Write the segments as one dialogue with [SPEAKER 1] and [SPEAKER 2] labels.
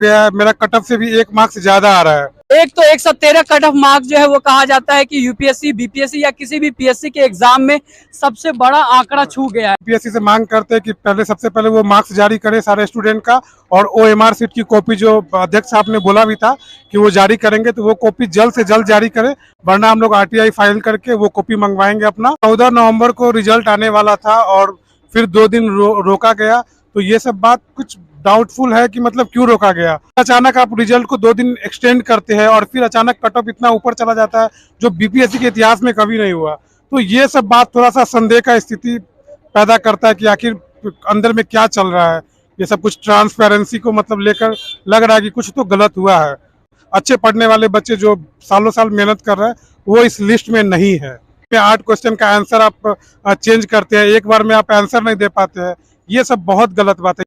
[SPEAKER 1] गया है, मेरा कट ऑफ से भी 1 मार्क्स ज्यादा आ रहा है।
[SPEAKER 2] एक तो 113 कट ऑफ मार्क्स जो है वो कहा जाता है कि यूपीएससी, बीपीएससी या किसी भी पीएससी के एग्जाम में सबसे बड़ा आंकड़ा छू गया है।
[SPEAKER 1] यूपीएससी से मांग करते हैं कि सबसे पहले वो मार्क्स जारी करे सारे स्टूडेंट का, और ओएमआर सीट की कॉपी जो अध्यक्ष साहब ने बोला भी था कि वो जारी करेंगे, तो वो कॉपी जल्द से जल्द जारी करे, वरना हम लोग आरटीआई फाइल करके वो कॉपी मंगवाएंगे अपना। 14 नवंबर को रिजल्ट आने वाला था और फिर 2 दिन रोका गया, तो ये सब बात कुछ डाउटफुल है कि मतलब क्यों रोका गया। अचानक आप रिजल्ट को 2 दिन एक्सटेंड करते हैं और फिर अचानक कट ऑफ इतना ऊपर चला जाता है जो बीपीएससी के इतिहास में कभी नहीं हुआ। तो ये सब बात थोड़ा सा संदेह का स्थिति पैदा करता है कि आखिर अंदर में क्या चल रहा है। ये सब कुछ ट्रांसपेरेंसी को मतलब लेकर लग रहा है कि कुछ तो गलत हुआ है। अच्छे पढ़ने वाले बच्चे जो सालों साल मेहनत कर रहे हैं वो इस लिस्ट में नहीं है। 8 क्वेश्चन का आंसर आप चेंज करते हैं, एक बार में आप आंसर नहीं दे पाते हैं, ये सब बहुत गलत बात है।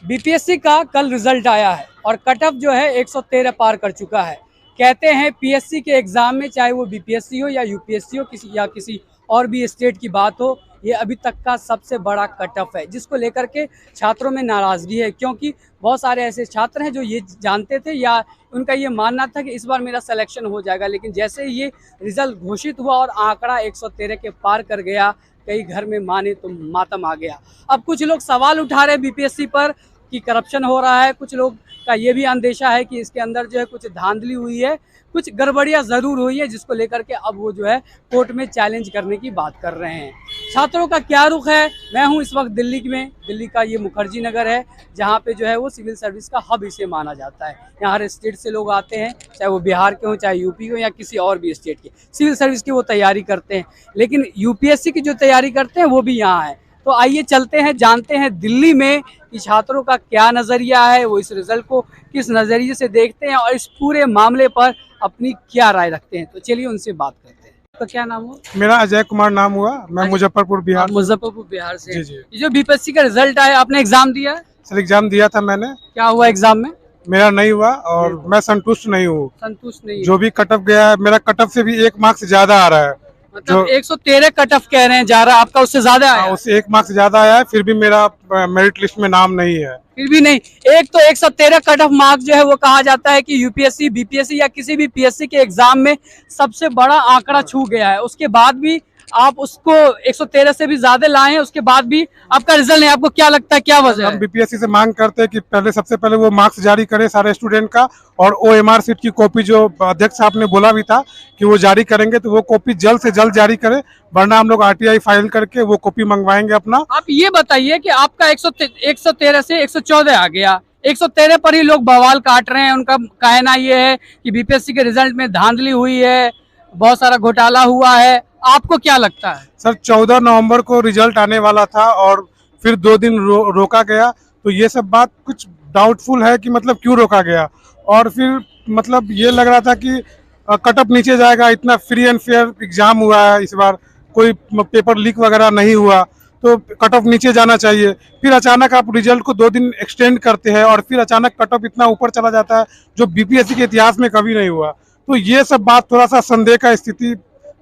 [SPEAKER 2] बीपीएससी का कल रिजल्ट आया है और कट ऑफ जो है 113 पार कर चुका है। कहते हैं पीएससी के एग्जाम में, चाहे वो बीपीएससी हो या यूपीएससी हो, किसी और भी स्टेट की बात हो, ये अभी तक का सबसे बड़ा कट ऑफ है, जिसको लेकर के छात्रों में नाराज़गी है। क्योंकि बहुत सारे ऐसे छात्र हैं जो ये जानते थे या उनका ये मानना था कि इस बार मेरा सिलेक्शन हो जाएगा, लेकिन जैसे ही ये रिजल्ट घोषित हुआ और आंकड़ा 113 के पार कर गया, कई घर में माने तो मातम आ गया। अब कुछ लोग सवाल उठा रहे हैं बीपीएससी पर कि करप्शन हो रहा है, कुछ लोग का ये भी अंदेशा है कि इसके अंदर जो है कुछ धांधली हुई है, कुछ गड़बड़ियां ज़रूर हुई है, जिसको लेकर के अब वो जो है कोर्ट में चैलेंज करने की बात कर रहे हैं। छात्रों का क्या रुख है? मैं हूं इस वक्त दिल्ली में। दिल्ली का ये मुखर्जी नगर है, जहां पे जो है वो सिविल सर्विस का हब इसे माना जाता है। यहाँ हर स्टेट से लोग आते हैं, चाहे वो बिहार के हों, चाहे यूपी हो या किसी और भी स्टेट के, सिविल सर्विस की वो तैयारी करते हैं। लेकिन यूपीएससी की जो तैयारी करते हैं वो भी यहाँ है। तो आइए चलते हैं, जानते हैं दिल्ली में कि छात्रों का क्या नज़रिया है, वो इस रिजल्ट को किस नज़रिए से देखते हैं और इस पूरे मामले पर अपनी क्या राय रखते हैं। तो चलिए उनसे बात करते हैं। तो क्या नाम हुआ?
[SPEAKER 1] मेरा अजय कुमार नाम हुआ, मैं मुजफ्फरपुर बिहार।
[SPEAKER 2] मुजफ्फरपुर बिहार से।
[SPEAKER 1] जी जी।
[SPEAKER 2] ये जो बीपीएससी का रिजल्ट आया, आपने एग्जाम दिया?
[SPEAKER 1] सर एग्जाम दिया था मैंने।
[SPEAKER 2] क्या हुआ एग्जाम में?
[SPEAKER 1] मेरा नहीं हुआ और मैं संतुष्ट नहीं हूँ।
[SPEAKER 2] संतुष्ट नहीं?
[SPEAKER 1] जो भी कट ऑफ गया है, मेरा कट ऑफ से भी 1 मार्क्स ज्यादा आ रहा है।
[SPEAKER 2] मतलब 113 कट ऑफ कह रहे हैं जा रहा है, आपका उससे ज्यादा आया?
[SPEAKER 1] उससे 1 मार्क्स ज्यादा आया है, फिर भी मेरा मेरिट लिस्ट में नाम नहीं है।
[SPEAKER 2] फिर भी नहीं। एक तो 113 कट ऑफ मार्क्स जो है वो कहा जाता है कि यूपीएससी, बीपीएससी या किसी भी पीएससी के एग्जाम में सबसे बड़ा आंकड़ा छू गया है। उसके बाद भी आप उसको 113 से भी ज्यादा लाए हैं, उसके बाद भी आपका रिजल्ट नहीं। आपको क्या लगता है, क्या वजह है?
[SPEAKER 1] हम बीपीएससी से मांग करते हैं कि सबसे पहले वो मार्क्स जारी करे सारे स्टूडेंट का, और ओएमआर सीट की कॉपी जो अध्यक्ष साहब ने बोला भी था कि वो जारी करेंगे, तो वो कॉपी जल्द से जल्द जारी करे, वरना हम लोग आरटीआई फाइल करके वो कॉपी मंगवाएंगे अपना।
[SPEAKER 2] आप ये बताइए कि आपका 113 से 114 आ गया, 113 पर ही लोग बवाल काट रहे हैं। उनका कहना ये है कि बीपीएससी के रिजल्ट में धांधली हुई है, बहुत सारा घोटाला हुआ है। आपको क्या लगता है?
[SPEAKER 1] सर 14 नवंबर को रिजल्ट आने वाला था और फिर 2 दिन रोका गया, तो ये सब बात कुछ डाउटफुल है कि मतलब क्यों रोका गया। और फिर मतलब ये लग रहा था कि कट ऑफ नीचे जाएगा, इतना फ्री एंड फेयर एग्जाम हुआ है इस बार, कोई पेपर लीक वगैरह नहीं हुआ, तो कट ऑफ नीचे जाना चाहिए। फिर अचानक आप रिजल्ट को 2 दिन एक्सटेंड करते हैं और फिर अचानक कट ऑफ इतना ऊपर चला जाता है जो बीपीएससी के इतिहास में कभी नहीं हुआ। तो ये सब बात थोड़ा सा संदेह का स्थिति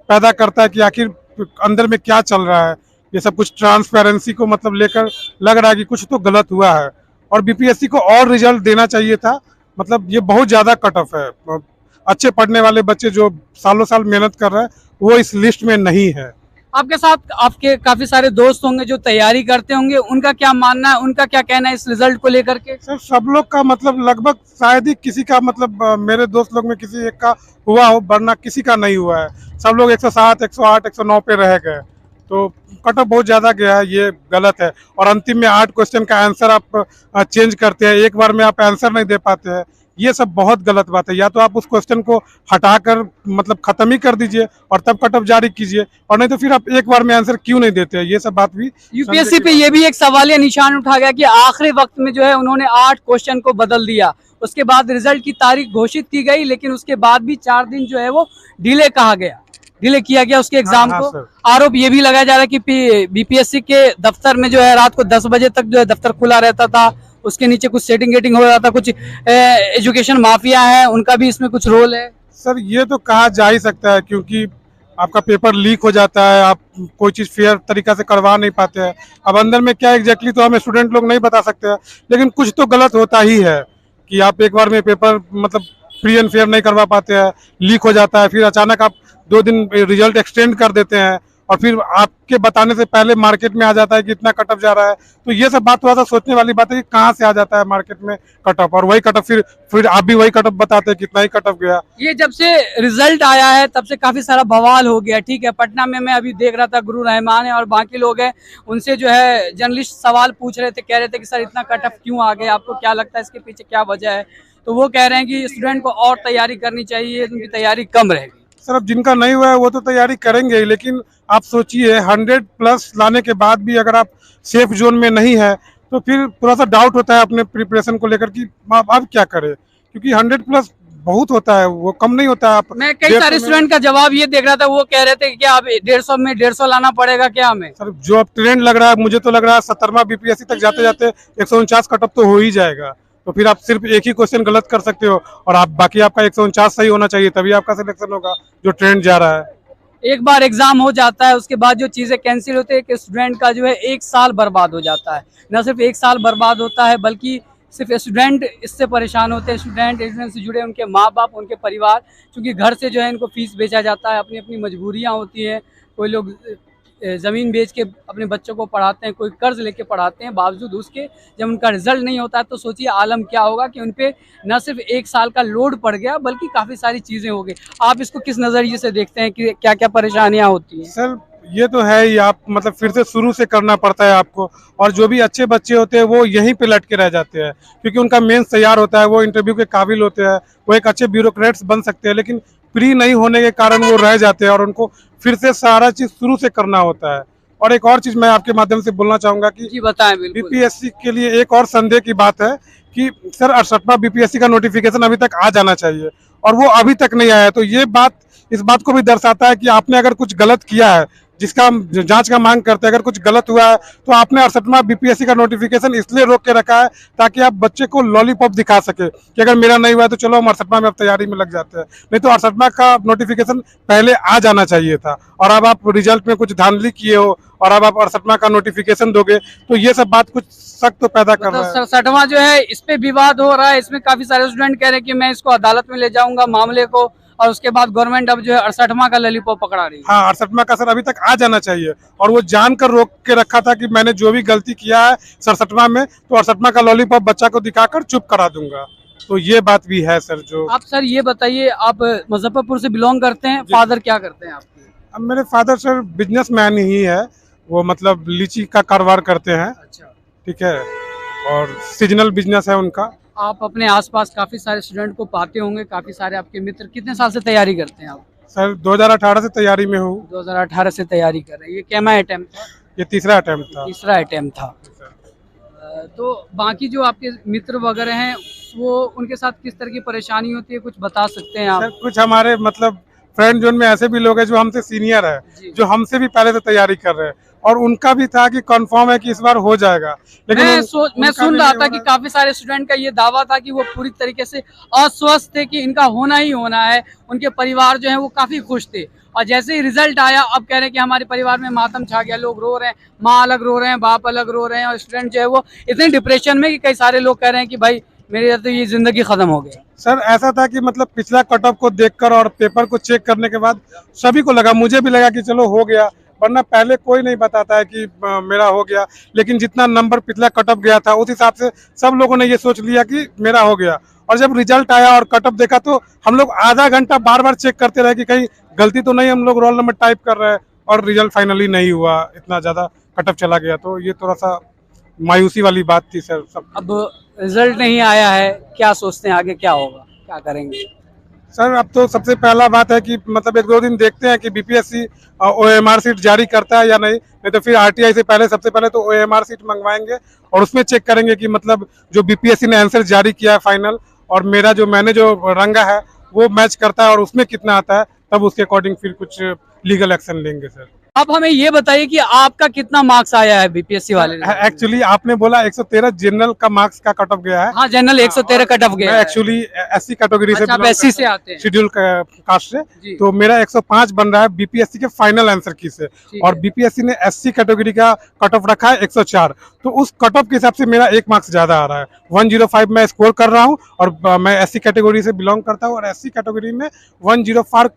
[SPEAKER 1] पैदा करता है कि आखिर अंदर में क्या चल रहा है। ये सब कुछ ट्रांसपेरेंसी को मतलब लेकर लग रहा है कि कुछ तो गलत हुआ है, और बीपीएससी को और रिजल्ट देना चाहिए था। मतलब ये बहुत ज़्यादा कट ऑफ है। अच्छे पढ़ने वाले बच्चे जो सालों साल मेहनत कर रहे हैं वो इस लिस्ट में नहीं है।
[SPEAKER 2] आपके साथ आपके काफी सारे दोस्त होंगे जो तैयारी करते होंगे, उनका क्या मानना है, उनका क्या कहना है इस रिजल्ट को लेकर के?
[SPEAKER 1] सर सब लोग का मतलब लगभग शायद ही किसी का मतलब मेरे दोस्त लोग में किसी एक का हुआ हो, वरना किसी का नहीं हुआ है। सब लोग 107, 108, 109 पे रह गए, तो कट ऑफ बहुत ज़्यादा गया है, ये गलत है। और अंतिम में 8 क्वेश्चन का आंसर आप चेंज करते हैं, एक बार में आप आंसर नहीं दे पाते हैं, ये सब बहुत गलत बात है। या तो आप उस क्वेश्चन को हटाकर मतलब खत्म ही कर दीजिए और तब कट ऑफ जारी कीजिए, और नहीं तो फिर आप एक बार में आंसर क्यों नहीं देते हैं। ये सब बात भी
[SPEAKER 2] यूपीएससी पे ये भी एक सवालिया निशान उठा गया कि आखिरी वक्त में जो है उन्होंने 8 क्वेश्चन को बदल दिया। उसके बाद रिजल्ट की तारीख घोषित की गई, लेकिन उसके बाद भी 4 दिन जो है वो डिले किया गया उसके एग्जाम को। आरोप ये भी लगाया जा रहा है कि बीपीएससी के दफ्तर में जो है रात को 10 बजे तक जो है दफ्तर खुला रहता था, उसके नीचे कुछ सेटिंग गेटिंग हो रहा था, कुछ एजुकेशन माफिया है, उनका भी इसमें कुछ रोल है?
[SPEAKER 1] सर ये तो कहा जा ही सकता है, क्योंकि आपका पेपर लीक हो जाता है, आप कोई चीज़ फेयर तरीका से करवा नहीं पाते हैं। अब अंदर में क्या एग्जैक्टली तो हम स्टूडेंट लोग नहीं बता सकते हैं, लेकिन कुछ तो गलत होता ही है कि आप एक बार में पेपर मतलब फ्री एंड फेयर नहीं करवा पाते हैं, लीक हो जाता है, फिर अचानक आप 2 दिन रिजल्ट एक्सटेंड कर देते हैं और फिर आपके बताने से पहले मार्केट में आ जाता है कि इतना कट ऑफ जा रहा है। तो ये सब बात थोड़ा सा सोचने वाली बात है कि कहाँ से आ जाता है मार्केट में कट ऑफ, और वही कट ऑफ फिर आप भी वही कट ऑफ बताते हैं कितना ही कट ऑफ गया।
[SPEAKER 2] ये जब से रिजल्ट आया है तब से काफी सारा बवाल हो गया। ठीक है, पटना में मैं अभी देख रहा था, गुरु रहमान है और बाकी लोग हैं, उनसे जो है जर्नलिस्ट सवाल पूछ रहे थे, कह रहे थे कि सर इतना कट ऑफ क्यों आ गया, आपको क्या लगता है इसके पीछे क्या वजह है? तो वो कह रहे हैं कि स्टूडेंट को और तैयारी करनी चाहिए, उनकी तैयारी कम रहेगी।
[SPEAKER 1] सर अब जिनका नहीं हुआ है वो तो तैयारी करेंगे ही, लेकिन आप सोचिए 100+ लाने के बाद भी अगर आप सेफ जोन में नहीं है तो फिर थोड़ा सा डाउट होता है अपने प्रिपरेशन को लेकर कि अब क्या करें, क्योंकि 100+ बहुत होता है, वो कम नहीं होता है। आप
[SPEAKER 2] मैं कई सारे स्टूडेंट का जवाब ये देख रहा था, वो कह रहे थे कि क्या अब 150 में 150 लाना पड़ेगा क्या हमें?
[SPEAKER 1] सर जो अब ट्रेंड लग रहा है, मुझे तो लग रहा है 70वां बीपीएससी तक जाते जाते 149 कट ऑफ तो हो ही जाएगा। तो फिर आप सिर्फ एक ही क्वेश्चन गलत कर सकते हो और आप बाकी आपका 149 सही होना चाहिए, तभी आपका सिलेक्शन होगा जो ट्रेंड जा रहा है।
[SPEAKER 2] एक बार एग्जाम हो जाता है उसके बाद जो चीजें कैंसिल होती है कि स्टूडेंट का जो है 1 साल बर्बाद हो जाता है। न सिर्फ 1 साल बर्बाद होता है बल्कि सिर्फ स्टूडेंट इससे परेशान होते हैं, स्टूडेंट से जुड़े उनके माँ बाप, उनके परिवार, क्योंकि घर से जो है इनको फीस बेचा जाता है, अपनी अपनी मजबूरियाँ होती हैं। कोई लोग ज़मीन बेच के अपने बच्चों को पढ़ाते हैं, कोई कर्ज लेके पढ़ाते हैं, बावजूद उसके जब उनका रिजल्ट नहीं होता है तो सोचिए आलम क्या होगा कि उन पे न सिर्फ 1 साल का लोड पड़ गया बल्कि काफ़ी सारी चीज़ें हो गई। आप इसको किस नज़रिए से देखते हैं कि क्या क्या परेशानियाँ होती हैं?
[SPEAKER 1] सर ये तो है ही, आप मतलब फिर से शुरू से करना पड़ता है आपको, और जो भी अच्छे बच्चे होते हैं वो यहीं पे लटके रह जाते हैं, क्योंकि उनका मेंस तैयार होता है, वो इंटरव्यू के काबिल होते हैं, वो एक अच्छे ब्यूरोक्रेट्स बन सकते हैं, लेकिन प्री नहीं होने के कारण वो रह जाते हैं और उनको फिर से सारा चीज़ शुरू से करना होता है। और एक और चीज़ मैं आपके माध्यम से बोलना चाहूँगा कि
[SPEAKER 2] जी बताएं। बिल्कुल।
[SPEAKER 1] बीपीएससी के लिए एक और संदेह की बात है कि सर 68वां बीपीएससी का नोटिफिकेशन अभी तक आ जाना चाहिए और वो अभी तक नहीं आया है। तो ये बात इस बात को भी दर्शाता है कि आपने अगर कुछ गलत किया है, जिसका हम जांच का मांग करते हैं, अगर कुछ गलत हुआ है तो आपने 68वां बीपीएससी का नोटिफिकेशन इसलिए रोक के रखा है ताकि आप बच्चे को लॉलीपॉप दिखा सके कि अगर मेरा नहीं हुआ है तो चलो हम 68वां में अब तैयारी में लग जाते हैं। नहीं तो 68वां का नोटिफिकेशन पहले आ जाना चाहिए था, और अब आप रिजल्ट में कुछ धांधली किए हो और अब आप 68वां का नोटिफिकेशन दोगे तो ये सब बात कुछ शक तो पैदा कर रहा है।
[SPEAKER 2] 67वां जो है इस पे विवाद हो रहा है, इसमें काफी सारे स्टूडेंट कह रहे हैं कि मैं इसको अदालत में ले जाऊंगा मामले को, और उसके बाद गवर्नमेंट अब जो है 68वां का लॉलीपॉप पकड़ा रही है।
[SPEAKER 1] हाँ 68वां का सर अभी तक आ जाना चाहिए, और वो जानकर रोक के रखा था कि मैंने जो भी गलती किया है 67वां में तो 68वां का लॉलीपॉप बच्चा को दिखाकर चुप करा दूंगा। तो ये बात भी है सर। जो
[SPEAKER 2] आप सर ये बताइए, आप मुजफ्फरपुर से बिलोंग करते हैं, फादर क्या करते हैं आपके?
[SPEAKER 1] अब मेरे फादर सर बिजनेसमैन ही है, वो मतलब लीची का कारोबार करते हैं।
[SPEAKER 2] अच्छा।
[SPEAKER 1] ठीक है, और सीजनल बिजनेस है उनका।
[SPEAKER 2] आप अपने आसपास काफी सारे स्टूडेंट को पाते होंगे, काफी सारे आपके मित्र। कितने साल से तैयारी करते हैं आप?
[SPEAKER 1] सर 2018 से तैयारी में हूँ।
[SPEAKER 2] 2018 से तैयारी कर रहे हैं। ये कैमा अटेम्प्ट था?
[SPEAKER 1] ये तीसरा अटेम्प्ट था।
[SPEAKER 2] तीसरा अटेम्प्ट था। तो बाकी जो आपके मित्र वगैरह हैं वो उनके साथ किस तरह की परेशानी होती है, कुछ बता सकते हैं आप?
[SPEAKER 1] सर कुछ हमारे मतलब फ्रेंड जोन में ऐसे भी लोग हैं जो हमसे सीनियर है, जो हमसे भी पहले से तैयारी कर रहे हैं, और उनका भी था कि कंफर्म है कि इस बार हो जाएगा, लेकिन
[SPEAKER 2] मैं सुन रहा था कि काफी सारे स्टूडेंट का ये दावा था कि वो पूरी तरीके से अस्वस्थ थे कि इनका होना ही होना है। उनके परिवार जो है वो काफी खुश थे, और जैसे ही रिजल्ट आया अब कह रहे हैं कि हमारे परिवार में मातम छा गया, लोग रो रहे हैं, माँ अलग रो रहे हैं, बाप अलग रो रहे हैं, और स्टूडेंट जो है वो इतने डिप्रेशन में कि कई सारे लोग कह रहे हैं कि भाई मेरी तो ये जिंदगी खत्म हो गई।
[SPEAKER 1] सर ऐसा था कि मतलब पिछला कट ऑफ को देखकर और पेपर को चेक करने के बाद सभी को लगा, मुझे भी लगा कि चलो हो गया, वरना पहले कोई नहीं बताता है कि मेरा हो गया, लेकिन जितना नंबर पिछला कट ऑफ गया था उस हिसाब से सब लोगों ने ये सोच लिया कि मेरा हो गया। और जब रिजल्ट आया और कट ऑफ देखा तो हम लोग आधा घंटा बार बार चेक करते रहे कि कहीं गलती तो नहीं, हम लोग रोल नंबर टाइप कर रहे हैं, और रिजल्ट फाइनली नहीं हुआ, इतना ज़्यादा कट ऑफ चला गया। तो ये थोड़ा सा मायूसी वाली बात थी सर सब।
[SPEAKER 2] अब रिजल्ट नहीं आया है, क्या सोचते हैं आगे क्या होगा, क्या करेंगे?
[SPEAKER 1] सर अब तो सबसे पहला बात है कि मतलब 1-2 दिन देखते हैं कि बीपीएससी ओएमआर सीट जारी करता है या नहीं तो फिर आरटीआई से पहले सबसे पहले तो ओएमआर सीट मंगवाएंगे और उसमें चेक करेंगे कि मतलब जो बीपीएससी ने आंसर जारी किया है फाइनल और मैंने जो रंगा है वो मैच करता है और उसमें कितना आता है, तब उसके अकॉर्डिंग फिर कुछ लीगल एक्शन लेंगे सर।
[SPEAKER 2] आप हमें ये बताइए कि आपका कितना मार्क्स आया है बीपीएससी वाले में?
[SPEAKER 1] एक्चुअली आपने बोला 113 जनरल का मार्क्स का कट ऑफ गया है।
[SPEAKER 2] हाँ, जनरल 113 कट ऑफ गया
[SPEAKER 1] मैं
[SPEAKER 2] है।
[SPEAKER 1] एक्चुअली एससी कैटेगरी से
[SPEAKER 2] अच्छा, आप
[SPEAKER 1] belong
[SPEAKER 2] एससी से
[SPEAKER 1] करता हूं,
[SPEAKER 2] आते हैं।
[SPEAKER 1] शेड्यूल कास्ट से।
[SPEAKER 2] जी।
[SPEAKER 1] तो मेरा 105 बन रहा है बीपीएससी के फाइनल आंसर की से,
[SPEAKER 2] ठीक
[SPEAKER 1] और
[SPEAKER 2] है।
[SPEAKER 1] बीपीएससी ने एससी कैटेगरी का कट ऑफ रखा है 104। तो उस कट ऑफ के हिसाब से मेरा एक मार्क्स ज्यादा आ रहा है। 105 मैं स्कोर कर रहा हूँ, और मैं एससी कैटेगरी से बिलोंग करता हूँ, और एससी कैटेगरी में 104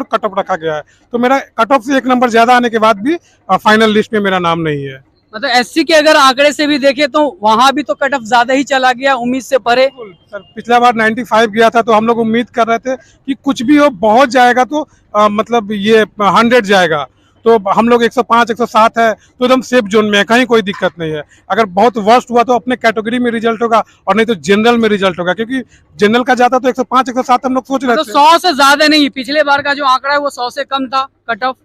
[SPEAKER 1] कट ऑफ रखा गया है। तो मेरा कट ऑफ से एक नंबर ज्यादा आने के बाद भी फाइनल लिस्ट में मेरा नाम नहीं है।
[SPEAKER 2] मतलब एससी के अगर आंकड़े से भी देखें तो वहां भी तो कट ऑफ ज्यादा ही चला गया, उम्मीद से परे।
[SPEAKER 1] सर पिछला बार 95 गया था, तो हम लोग उम्मीद कर रहे थे कि कुछ भी हो, बहुत जाएगा तो मतलब ये 100 जाएगा। तो हम लोग 105 107 है, तो एकदम सेफ जोन में है, कहीं कोई दिक्कत नहीं है। अगर बहुत वर्स्ट हुआ तो अपने कैटेगरी में रिजल्ट होगा, और नहीं तो जनरल में रिजल्ट होगा, क्योंकि जनरल का जाता तो 105 107 हम लोग सोच रहे
[SPEAKER 2] तो
[SPEAKER 1] थे।
[SPEAKER 2] 100 से ज्यादा नहीं, पिछले बार का जो आंकड़ा है वो 100 से कम था कट ऑफ।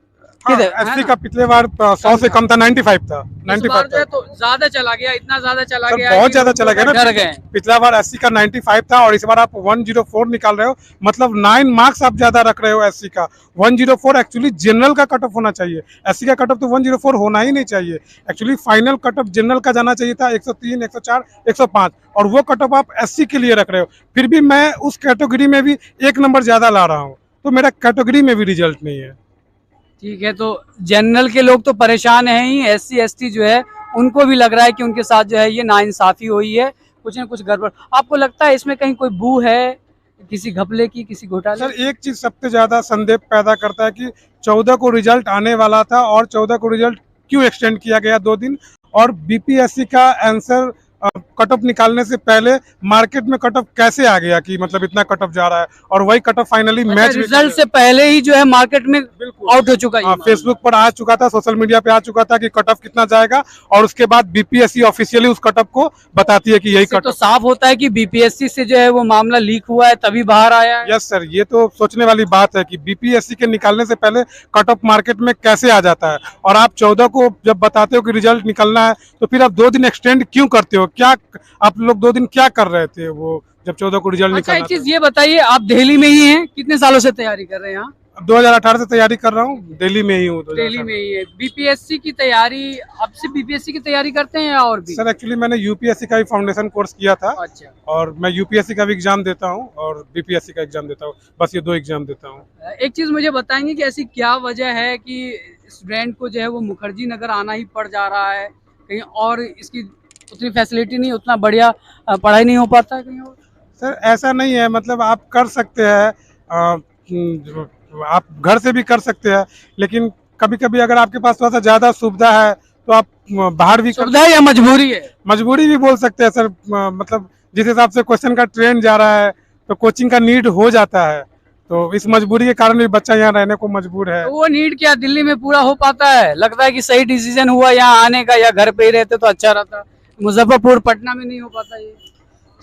[SPEAKER 1] एससी का पिछले बार 100 से कम था, 95 था,
[SPEAKER 2] इस
[SPEAKER 1] 95
[SPEAKER 2] बार जो
[SPEAKER 1] था।
[SPEAKER 2] है तो ज्यादा चला गया, इतना ज्यादा चला
[SPEAKER 1] सर
[SPEAKER 2] गया
[SPEAKER 1] बहुत
[SPEAKER 2] कि
[SPEAKER 1] ज्यादा चला गया ना।
[SPEAKER 2] डर गए।
[SPEAKER 1] पिछला बार एससी का 95 था, और इस बार आप 104 निकाल रहे हो, मतलब 9 मार्क्स आप ज्यादा रख रहे हो एससी का। 104 एक्चुअली जनरल का कट ऑफ होना चाहिए, एससी का कट ऑफ तो 104 होना ही नहीं चाहिए। Actually final cut off general का जाना चाहिए था 103 104 105, और वो कट ऑफ आप एससी के लिए रख रहे हो। फिर भी मैं उस कैटेगरी में भी एक नंबर ज्यादा ला रहा हूँ, तो मेरा कैटेगरी में भी रिजल्ट नहीं है।
[SPEAKER 2] ठीक है, तो जनरल के लोग तो परेशान हैं ही, एससी एसटी जो है उनको भी लग रहा है कि उनके साथ जो है ये नाइंसाफी हुई है, कुछ न कुछ गड़बड़। आपको लगता है इसमें कहीं कोई बू है, किसी घपले की, किसी घोटाले
[SPEAKER 1] सर एक चीज सबसे ज्यादा संदेह पैदा करता है कि 14 को रिजल्ट आने वाला था, और 14 को रिजल्ट क्यों एक्सटेंड किया गया 2 दिन, और बीपीएससी का आंसर कट ऑफ निकालने से पहले मार्केट में कट ऑफ कैसे आ गया कि मतलब इतना कट ऑफ जा रहा है, और वही cut off finally match
[SPEAKER 2] result से पहले ही जो है मार्केट में आउट हो चुका है।
[SPEAKER 1] फेसबुक पर आ चुका था, सोशल मीडिया पे आ चुका था कि कट ऑफ कितना जाएगा, और उसके बाद बीपीएससी ऑफिशियली उस कट ऑफ को बताती है कि यही
[SPEAKER 2] इससे
[SPEAKER 1] कट
[SPEAKER 2] तो
[SPEAKER 1] ऑफ।
[SPEAKER 2] साफ होता है कि बीपीएससी से जो है वो मामला लीक हुआ है, तभी बाहर आया है।
[SPEAKER 1] यस सर, ये तो सोचने वाली बात है कि बीपीएससी के निकालने से पहले कट ऑफ मार्केट में कैसे आ जाता है, और आप 14 को जब बताते हो कि रिजल्ट निकलना है, तो फिर आप 2 दिन एक्सटेंड क्यों करते हो? क्या आप लोग 2 दिन क्या कर रहे थे वो जब 14 को रिजल्ट
[SPEAKER 2] अच्छा, एक
[SPEAKER 1] निकलना
[SPEAKER 2] चीज ये बताइए, आप दिल्ली में ही हैं, कितने सालों से तैयारी कर रहे हैं यहाँ?
[SPEAKER 1] था? 2018 से तैयारी कर रहा हूँ, दिल्ली में ही हूँ।
[SPEAKER 2] दिल्ली में ही है। बीपीएससी की तैयारी, अब से बीपीएससी की तैयारी करते हैं या और भी?
[SPEAKER 1] सर एक्चुअली मैंने यूपीएससी का भी फाउंडेशन कोर्स किया था,
[SPEAKER 2] अच्छा,
[SPEAKER 1] और मैं यूपीएससी का भी एग्जाम देता हूँ, और बीपीएससी का एग्जाम देता हूँ, बस ये 2 एग्जाम देता हूँ।
[SPEAKER 2] एक चीज मुझे बताएंगे कि ऐसी क्या वजह है कि स्टूडेंट को जो है वो मुखर्जी नगर आना ही पड़ जा रहा है, कहीं और इसकी उतनी फैसिलिटी नहीं, उतना बढ़िया पढ़ाई नहीं हो पाता है कहीं और?
[SPEAKER 1] सर ऐसा नहीं है, मतलब आप कर सकते हैं, आप घर से भी कर सकते हैं, लेकिन कभी कभी अगर आपके पास थोड़ा सा ज्यादा सुविधा है तो आप बाहर भी कर,
[SPEAKER 2] सुविधा है या मजबूरी है?
[SPEAKER 1] मजबूरी भी बोल सकते हैं सर। मतलब जिस हिसाब से क्वेश्चन का ट्रेंड जा रहा है, तो कोचिंग का नीड हो जाता है, तो इस मजबूरी के कारण भी बच्चा यहाँ रहने को मजबूर है।
[SPEAKER 2] तो वो नीड क्या दिल्ली में पूरा हो पाता है? लगता है कि सही डिसीजन हुआ यहाँ आने का, या घर पे ही रहते तो अच्छा रहता? मुजफ्फरपुर पटना में नहीं हो पाता ये?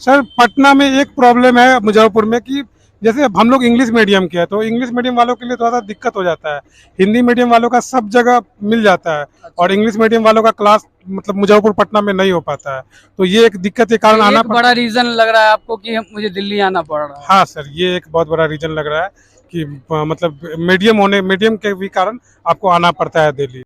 [SPEAKER 1] सर पटना में एक प्रॉब्लम है मुजफ्फरपुर में, कि जैसे हम लोग इंग्लिश मीडियम के हैं, तो इंग्लिश मीडियम वालों के लिए थोड़ा सा दिक्कत हो जाता है। हिंदी मीडियम वालों का सब जगह मिल जाता है, और इंग्लिश मीडियम वालों का क्लास मतलब मुजफ्फरपुर पटना में नहीं हो पाता है, तो ये एक दिक्कत के कारण आना
[SPEAKER 2] एक बड़ा रीजन लग रहा है आपको कि मुझे दिल्ली आना पड़ रहा है?
[SPEAKER 1] हाँ सर, ये एक बहुत बड़ा रीजन लग रहा है कि मतलब मीडियम के भी कारण आपको आना पड़ता है दिल्ली।